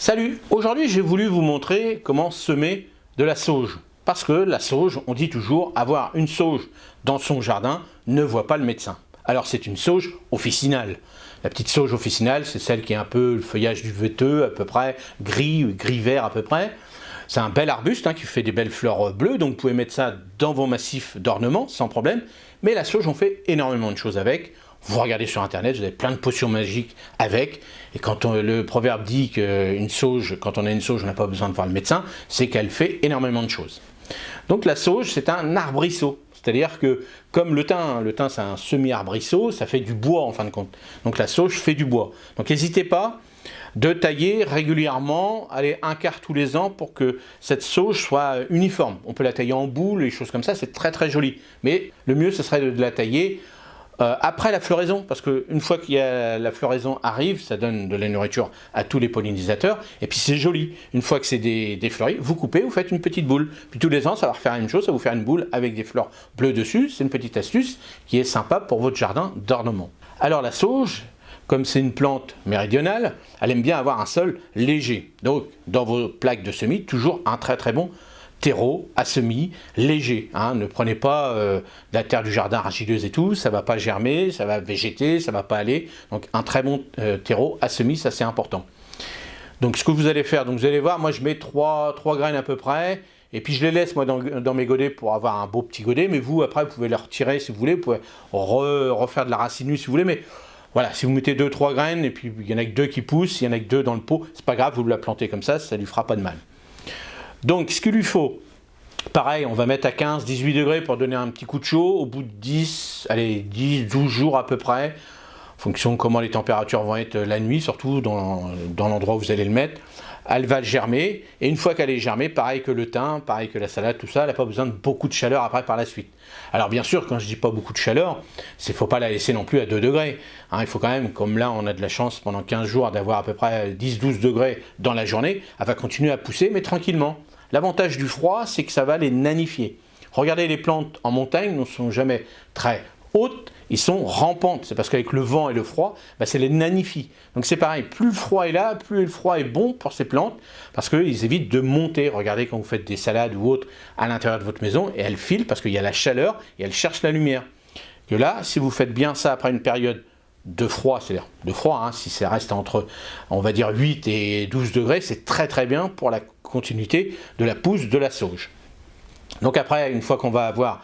Salut, aujourd'hui j'ai voulu vous montrer comment semer de la sauge. Parce que la sauge, on dit toujours, avoir une sauge dans son jardin ne voit pas le médecin. Alors c'est une sauge officinale. La petite sauge officinale, c'est celle qui est un peu le feuillage duveteux, à peu près gris-vert à peu près. C'est un bel arbuste qui fait des belles fleurs bleues, donc vous pouvez mettre ça dans vos massifs d'ornement sans problème. Mais la sauge, on fait énormément de choses avec. Vous regardez sur internet, vous avez plein de potions magiques avec. Et quand le proverbe dit qu'une sauge, quand on a une sauge, on n'a pas besoin de voir le médecin, c'est qu'elle fait énormément de choses. Donc la sauge, c'est un arbrisseau. C'est-à-dire que, comme le thym c'est un semi-arbrisseau, ça fait du bois en fin de compte. Donc la sauge fait du bois. Donc n'hésitez pas de tailler régulièrement, allez, un quart tous les ans pour que cette sauge soit uniforme. On peut la tailler en boule, des choses comme ça, c'est très très joli. Mais le mieux, ce serait de la tailler après la floraison, parce qu'une fois que la floraison arrive, ça donne de la nourriture à tous les pollinisateurs, et puis c'est joli. Une fois que c'est défleuri, vous coupez, vous faites une petite boule. Puis tous les ans, ça va refaire la même chose, ça va vous faire une boule avec des fleurs bleues dessus. C'est une petite astuce qui est sympa pour votre jardin d'ornement. Alors la sauge, comme c'est une plante méridionale, elle aime bien avoir un sol léger. Donc dans vos plaques de semis, toujours un très très bon terreau à semis léger. Ne prenez pas de la terre du jardin argileuse et tout, ça ne va pas germer, ça va végéter, ça ne va pas aller. Donc un très bon terreau à semis, ça c'est important. Donc ce que vous allez faire, donc vous allez voir, moi je mets 3 graines à peu près, et puis je les laisse moi dans mes godets pour avoir un beau petit godet, mais vous après vous pouvez les retirer si vous voulez, vous pouvez refaire de la racine nue si vous voulez, mais voilà, si vous mettez 2-3 graines, et puis il n'y en a que 2 qui poussent, il n'y en a que 2 dans le pot, c'est pas grave, vous la plantez comme ça ne lui fera pas de mal. Donc ce qu'il lui faut, pareil, on va mettre à 15-18 degrés pour donner un petit coup de chaud, au bout de 10-12 jours à peu près, en fonction de comment les températures vont être la nuit, surtout dans l'endroit où vous allez le mettre, elle va germer, et une fois qu'elle est germée, pareil que le thym, pareil que la salade, tout ça, elle n'a pas besoin de beaucoup de chaleur après par la suite. Alors bien sûr, quand je dis pas beaucoup de chaleur, il ne faut pas la laisser non plus à 2 degrés. Il faut quand même, comme là on a de la chance pendant 15 jours d'avoir à peu près 10-12 degrés dans la journée, elle va continuer à pousser, mais tranquillement. L'avantage du froid, c'est que ça va les nanifier. Regardez, les plantes en montagne ne sont jamais très hautes, ils sont rampantes. C'est parce qu'avec le vent et le froid, ça les nanifie. Donc c'est pareil, plus le froid est là, plus le froid est bon pour ces plantes, parce qu'ils évitent de monter. Regardez quand vous faites des salades ou autres à l'intérieur de votre maison, et elles filent parce qu'il y a la chaleur et elles cherchent la lumière. Que là, si vous faites bien ça après une période de froid, c'est-à-dire de froid, si ça reste entre, on va dire, 8 et 12 degrés, c'est très très bien pour la continuité de la pousse de la sauge. Donc après, une fois qu'on va avoir,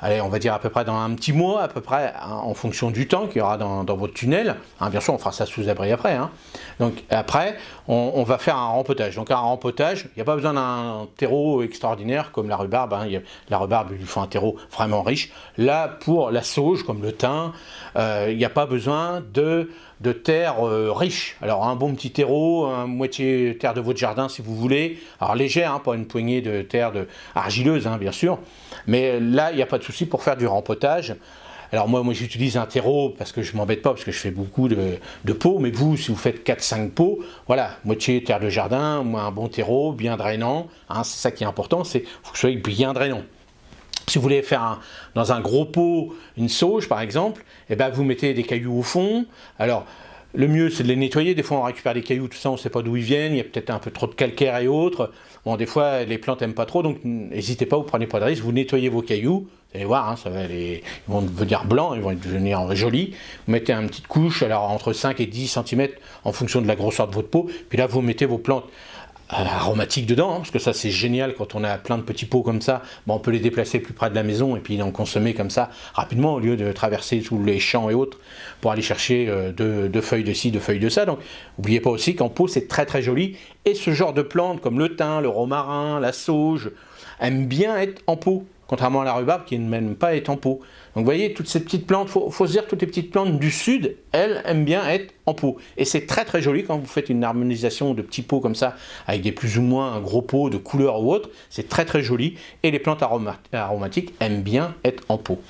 allez, on va dire à peu près dans un petit mois, à peu près, en fonction du temps qu'il y aura dans votre tunnel, bien sûr on fera ça sous abri après, donc après on va faire un rempotage. Donc un rempotage, il n'y a pas besoin d'un terreau extraordinaire comme la rhubarbe, la rhubarbe il lui faut un terreau vraiment riche. Là pour la sauge comme le thym, il n'y a pas besoin de terre riche. Alors un bon petit terreau, moitié terre de votre jardin si vous voulez, alors légère, pas une poignée de terre argileuse bien sûr, mais là il n'y a pas de souci pour faire du rempotage. Alors moi j'utilise un terreau parce que je ne m'embête pas, parce que je fais beaucoup de pots, mais vous, si vous faites 4-5 pots, voilà, moitié terre de jardin, un bon terreau, bien drainant, c'est ça qui est important, c'est qu'il faut que ce soit bien drainant. Si vous voulez faire dans un gros pot une sauge par exemple, vous mettez des cailloux au fond. Alors le mieux c'est de les nettoyer, des fois on récupère des cailloux, tout ça on ne sait pas d'où ils viennent, il y a peut-être un peu trop de calcaire et autres. Bon, des fois les plantes n'aiment pas trop, donc n'hésitez pas, vous prenez pas de risque, vous nettoyez vos cailloux, vous allez voir, ils vont devenir blancs, ils vont devenir jolis. Vous mettez une petite couche, alors entre 5 et 10 cm en fonction de la grosseur de votre pot, puis là vous mettez vos plantes aromatiques dedans, parce que ça c'est génial quand on a plein de petits pots comme ça, on peut les déplacer plus près de la maison et puis en consommer comme ça rapidement au lieu de traverser tous les champs et autres pour aller chercher de feuilles de ci, de feuilles de ça. Donc n'oubliez pas aussi qu'en pot c'est très très joli, et ce genre de plantes comme le thym, le romarin, la sauge aiment bien être en pot, contrairement à la rhubarbe qui n'aime pas être en pot. Donc vous voyez, toutes ces petites plantes, faut se dire, toutes les petites plantes du sud, elles aiment bien être en pot. Et c'est très très joli quand vous faites une harmonisation de petits pots comme ça, avec des plus ou moins un gros pot de couleur ou autre, c'est très très joli, et les plantes aromatiques aiment bien être en pot.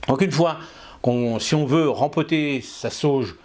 Donc une fois, si on veut rempoter sa sauge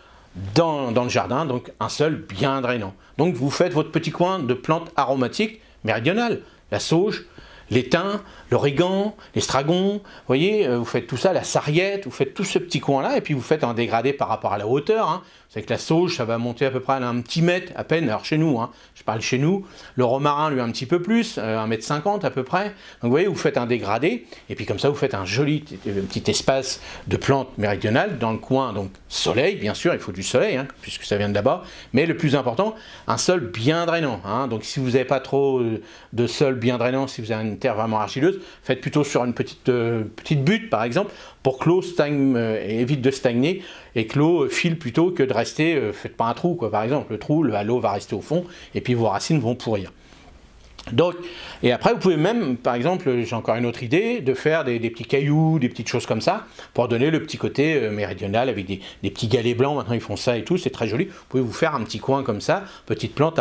dans le jardin, donc un seul bien drainant. Donc vous faites votre petit coin de plantes aromatiques méridionales, la sauge, les thym, l'origan, l'estragon, vous voyez, vous faites tout ça, la sarriette, vous faites tout ce petit coin-là, et puis vous faites un dégradé par rapport à la hauteur. Hein. Vous savez que la sauge, ça va monter à peu près à un petit mètre, à peine, alors chez nous, hein, je parle chez nous, le romarin, lui, un petit peu plus, 1,50 m à peu près. Donc vous voyez, vous faites un dégradé, et puis comme ça, vous faites un joli petit espace de plantes méridionales dans le coin, donc soleil, bien sûr, il faut du soleil, hein, puisque ça vient de là-bas, mais le plus important, un sol bien drainant. Hein. Donc si vous n'avez pas trop de sol bien drainant, si vous avez une terre vraiment argileuse, faites plutôt sur une petite butte, par exemple, pour que l'eau stagne, évite de stagner, et que l'eau file plutôt que de rester, faites pas un trou, quoi, par exemple, le trou, l'eau va rester au fond, et puis vos racines vont pourrir. Donc, et après vous pouvez même, par exemple, j'ai encore une autre idée, de faire des petits cailloux, des petites choses comme ça, pour donner le petit côté méridional, avec des petits galets blancs, maintenant ils font ça et tout, c'est très joli. Vous pouvez vous faire un petit coin comme ça, petite plante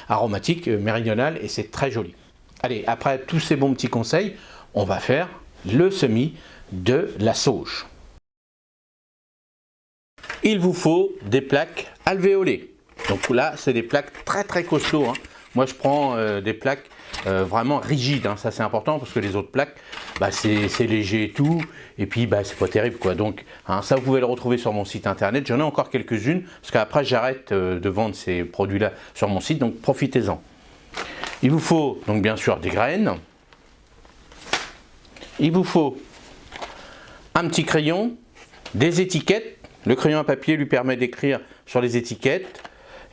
aromatique méridionale, et c'est très joli. Allez, après tous ces bons petits conseils, on va faire le semis de la sauge. Il vous faut des plaques alvéolées. Donc là, c'est des plaques très costauds. Hein. Moi, je prends des plaques vraiment rigides. Hein. Ça, c'est important parce que les autres plaques, bah, c'est léger et tout. Et puis, bah, c'est pas terrible, quoi. Donc, hein, ça, vous pouvez le retrouver sur mon site internet. J'en ai encore quelques-unes parce qu'après, j'arrête de vendre ces produits-là sur mon site. Donc, profitez-en. Il vous faut, donc, bien sûr, des graines. Il vous faut un petit crayon, des étiquettes. Le crayon à papier lui permet d'écrire sur les étiquettes.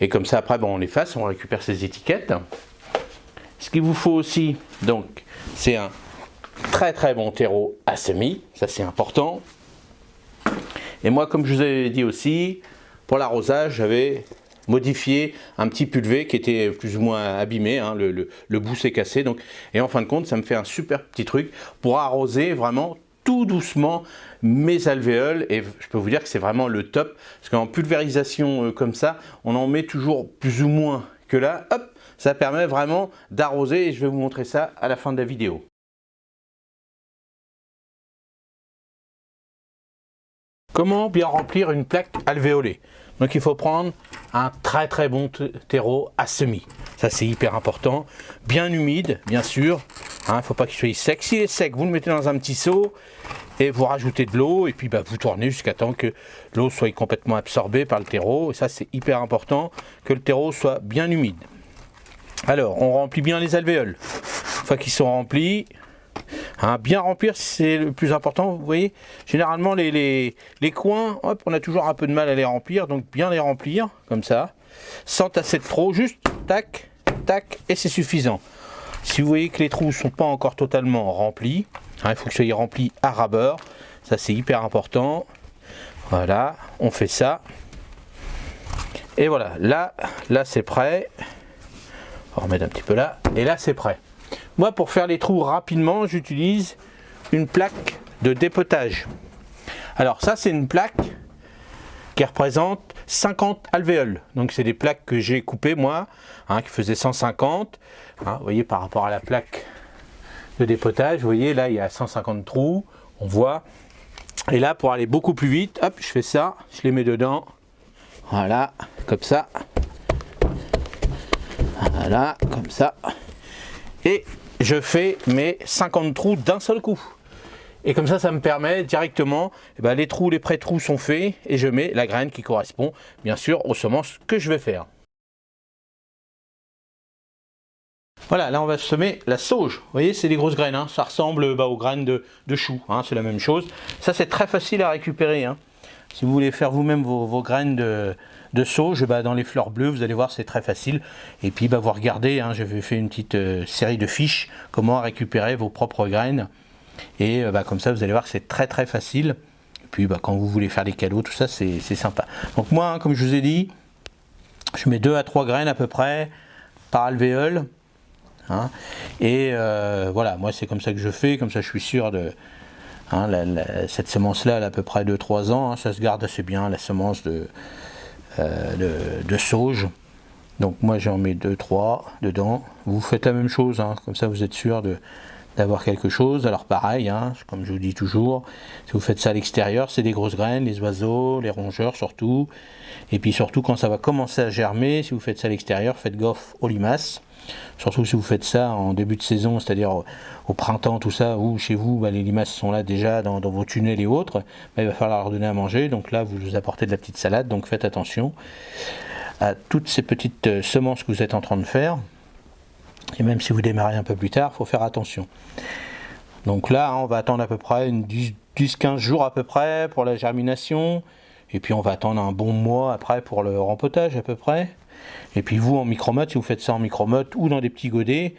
Et comme ça, après, bon, on efface, on récupère ces étiquettes. Ce qu'il vous faut aussi, donc, c'est un très bon terreau à semis. Ça, c'est important. Et moi, comme je vous avais dit aussi, pour l'arrosage, j'avais modifié un petit pulvé qui était plus ou moins abîmé. Hein, le bout s'est cassé. Donc, et en fin de compte, ça me fait un super petit truc pour arroser vraiment tout doucement mes alvéoles, et je peux vous dire que c'est vraiment le top, parce qu'en pulvérisation comme ça, on en met toujours plus ou moins que là, hop, ça permet vraiment d'arroser, et je vais vous montrer ça à la fin de la vidéo. Comment bien remplir une plaque alvéolée? Donc il faut prendre un très bon terreau à semis. Ça c'est hyper important. Bien humide, bien sûr. Il ne faut pas qu'il soit sec. S'il est sec, vous le mettez dans un petit seau et vous rajoutez de l'eau. Et puis bah, vous tournez jusqu'à temps que l'eau soit complètement absorbée par le terreau. Et ça c'est hyper important, que le terreau soit bien humide. Alors on remplit bien les alvéoles. Une fois qu'ils sont remplis, hein, bien remplir, c'est le plus important. Vous voyez, généralement les coins, hop, on a toujours un peu de mal à les remplir, donc bien les remplir comme ça, sans tasser de trop, juste tac tac, et c'est suffisant. Si vous voyez que les trous ne sont pas encore totalement remplis, hein, il faut que ça y rempli à ras bord, ça c'est hyper important. Voilà, on fait ça, et voilà, là c'est prêt. On va remettre un petit peu là, et là c'est prêt. Moi, pour faire les trous rapidement, j'utilise une plaque de dépotage. Alors ça, c'est une plaque qui représente 50 alvéoles. Donc c'est des plaques que j'ai coupées moi, hein, qui faisaient 150. Hein, vous voyez, par rapport à la plaque de dépotage, vous voyez, là il y a 150 trous, on voit. Et là, pour aller beaucoup plus vite, hop, je fais ça, je les mets dedans. Voilà, comme ça. Voilà, comme ça. Et je fais mes 50 trous d'un seul coup. Et comme ça, ça me permet directement, les trous, les pré-trous sont faits, et je mets la graine qui correspond, bien sûr, aux semences que je vais faire. Voilà, là on va semer la sauge. Vous voyez, c'est des grosses graines, hein. Ça ressemble aux graines de choux, hein. C'est la même chose. Ça, c'est très facile à récupérer, hein. Si vous voulez faire vous-même vos graines de sauge, dans les fleurs bleues, vous allez voir, c'est très facile. Et puis vous regardez, hein, j'avais fait une petite série de fiches, comment récupérer vos propres graines. Et comme ça, vous allez voir que c'est très facile. Et puis quand vous voulez faire des cadeaux, tout ça, c'est sympa. Donc moi, hein, comme je vous ai dit, je mets 2 à 3 graines à peu près par alvéole. Hein, et voilà, moi c'est comme ça que je fais, comme ça je suis sûr de... Hein, cette semence-là, elle a à peu près 2-3 ans, hein, ça se garde assez bien, la semence de sauge. Donc moi j'en mets 2-3 dedans. Vous faites la même chose, hein, comme ça vous êtes sûr d'avoir quelque chose. Alors pareil, hein, comme je vous dis toujours, si vous faites ça à l'extérieur, c'est des grosses graines, les oiseaux, les rongeurs surtout. Et puis surtout quand ça va commencer à germer, si vous faites ça à l'extérieur, faites gaffe aux limaces. Surtout si vous faites ça en début de saison, c'est-à-dire au printemps, tout ça, où chez vous, les limaces sont là déjà dans vos tunnels et autres, il va falloir leur donner à manger. Donc là, vous apportez de la petite salade, donc faites attention à toutes ces petites semences que vous êtes en train de faire. Et même si vous démarrez un peu plus tard, il faut faire attention. Donc là, hein, on va attendre à peu près 10-15 jours à peu près pour la germination. Et puis on va attendre un bon mois après pour le rempotage à peu près. Et puis vous en micromotte, si vous faites ça en micromotte ou dans des petits godets,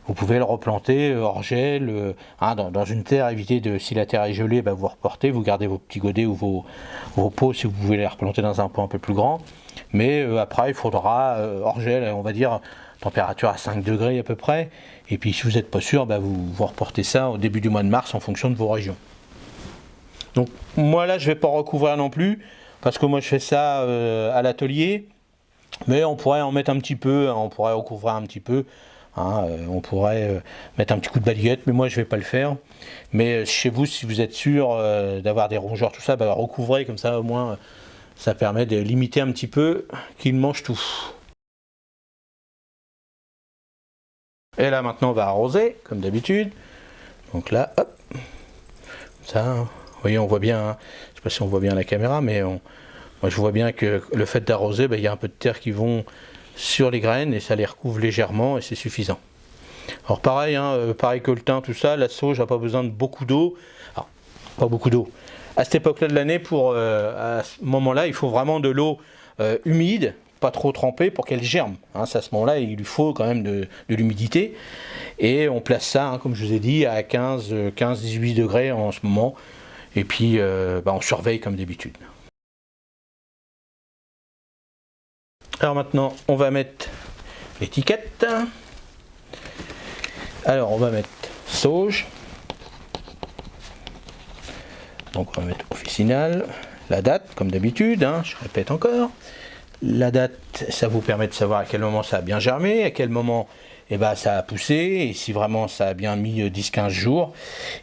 vous pouvez le replanter hors gel, dans une terre. Évitez de, si la terre est gelée, vous reportez, vous gardez vos petits godets ou vos pots si vous pouvez les replanter dans un pot un peu plus grand. Mais après, il faudra hors gel, on va dire température à 5 degrés à peu près. Et puis si vous n'êtes pas sûr, vous reportez ça au début du mois de mars en fonction de vos régions. Donc moi là, je ne vais pas recouvrir non plus, parce que moi je fais ça à l'atelier. Mais on pourrait en mettre un petit peu, on pourrait recouvrir un petit peu. On pourrait mettre un petit coup de balayette, mais moi je vais pas le faire. Mais chez vous, si vous êtes sûr d'avoir des rongeurs, tout ça, recouvrez comme ça, au moins ça permet de limiter un petit peu qu'ils mangent tout. Et là maintenant on va arroser, comme d'habitude. Donc là, hop, ça, vous voyez, on voit bien, je ne sais pas si on voit bien la caméra, mais moi je vois bien que le fait d'arroser, il y a un peu de terre qui vont sur les graines et ça les recouvre légèrement et c'est suffisant. Alors pareil, pareil que le thym, tout ça, la sauge n'a pas besoin de beaucoup d'eau. Alors, pas beaucoup d'eau. À cette époque-là de l'année, à ce moment-là, il faut vraiment de l'eau humide, pas trop trempée pour qu'elle germe. C'est à ce moment-là, il lui faut quand même de l'humidité. Et on place ça, comme je vous ai dit, à 15-18 degrés en ce moment. Et puis on surveille comme d'habitude. Alors maintenant, on va mettre l'étiquette. Alors on va mettre sauge. Donc on va mettre officinal. La date, comme d'habitude, je répète encore. La date, ça vous permet de savoir à quel moment ça a bien germé, à quel moment ça a poussé, et si vraiment ça a bien mis 10-15 jours.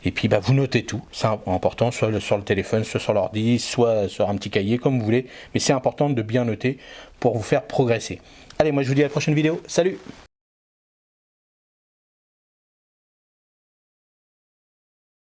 Et puis vous notez tout, c'est important, soit sur le téléphone, soit sur l'ordi, soit sur un petit cahier, comme vous voulez. Mais c'est important de bien noter pour vous faire progresser. Allez, moi je vous dis à la prochaine vidéo. Salut!